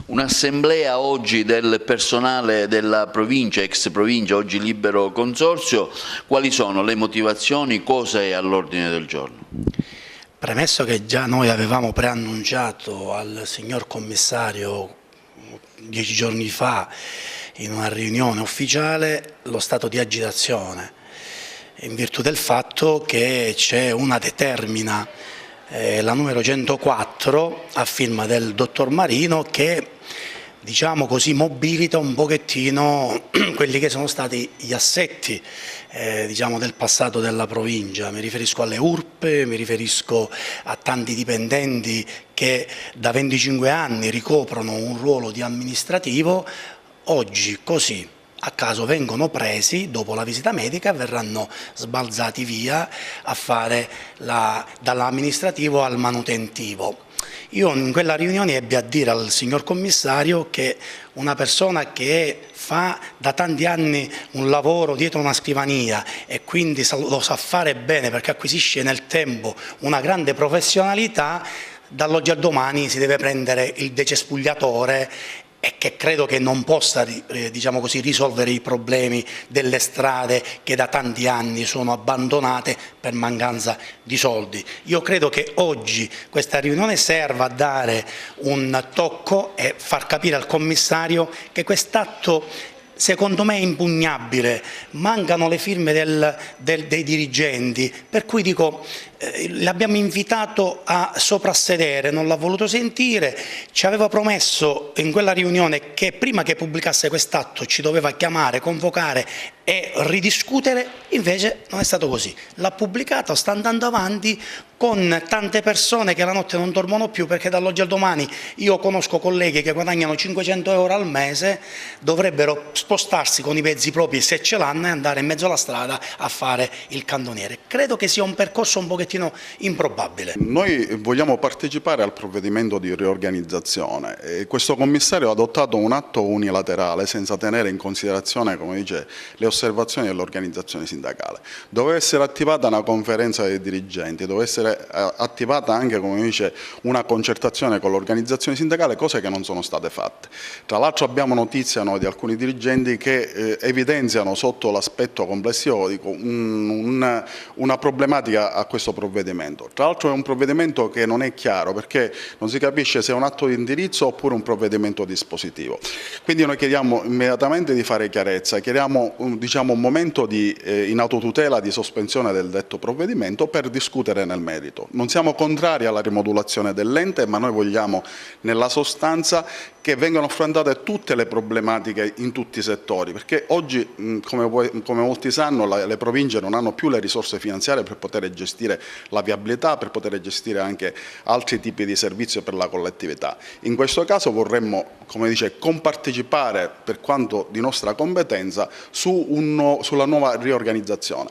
Un'assemblea oggi del personale della provincia, ex provincia, oggi libero consorzio, quali sono le motivazioni, cosa è all'ordine del giorno? Premesso che già noi avevamo preannunciato al signor commissario 10 giorni fa in una riunione ufficiale lo stato di agitazione, in virtù del fatto che c'è una determina, la numero 104, a firma del dottor Marino, che diciamo così mobilita un pochettino quelli che sono stati gli assetti diciamo del passato della provincia. Mi riferisco alle URP, mi riferisco a tanti dipendenti che da 25 anni ricoprono un ruolo di amministrativo, oggi così a caso vengono presi dopo la visita medica e verranno sbalzati via a fare dall'amministrativo al manutentivo. Io in quella riunione ebbi a dire al signor commissario che una persona che fa da tanti anni un lavoro dietro una scrivania e quindi lo sa fare bene perché acquisisce nel tempo una grande professionalità, dall'oggi al domani si deve prendere il decespugliatore, e che credo che non possa diciamo così, risolvere i problemi delle strade che da tanti anni sono abbandonate per mancanza di soldi. Io credo che oggi questa riunione serva a dare un tocco e far capire al commissario che quest'atto secondo me è impugnabile, mancano le firme dei dirigenti, per cui dico l'abbiamo invitato a soprassedere, non l'ha voluto sentire, ci aveva promesso in quella riunione che prima che pubblicasse quest'atto ci doveva chiamare, convocare e ridiscutere, invece non è stato così. L'ha pubblicato, sta andando avanti con tante persone che la notte non dormono più, perché dall'oggi al domani io conosco colleghi che guadagnano 500 euro al mese, dovrebbero spostarsi con i mezzi propri se ce l'hanno e andare in mezzo alla strada a fare il cantoniere. Credo che sia un percorso un pochettino improbabile. Noi vogliamo partecipare al provvedimento di riorganizzazione e questo commissario ha adottato un atto unilaterale senza tenere in considerazione, come dice, le osservazioni dell'organizzazione sindacale. Doveva essere attivata una conferenza dei dirigenti, doveva essere attivata anche, come dice, una concertazione con l'organizzazione sindacale, cose che non sono state fatte. Tra l'altro abbiamo notizia di alcuni dirigenti che evidenziano sotto l'aspetto complessivo una problematica a questo provvedimento. Tra l'altro è un provvedimento che non è chiaro, perché non si capisce se è un atto di indirizzo oppure un provvedimento dispositivo. Quindi noi chiediamo immediatamente di fare chiarezza, chiediamo diciamo, un momento in autotutela di sospensione del detto provvedimento per discutere nel merito. Non siamo contrari alla rimodulazione dell'ente, ma noi vogliamo nella sostanza che vengano affrontate tutte le problematiche in tutti i settori, perché oggi, come molti sanno, le province non hanno più le risorse finanziarie per poter gestire la viabilità, per poter gestire anche altri tipi di servizio per la collettività. In questo caso vorremmo, come dice, compartecipare per quanto di nostra competenza sulla nuova riorganizzazione.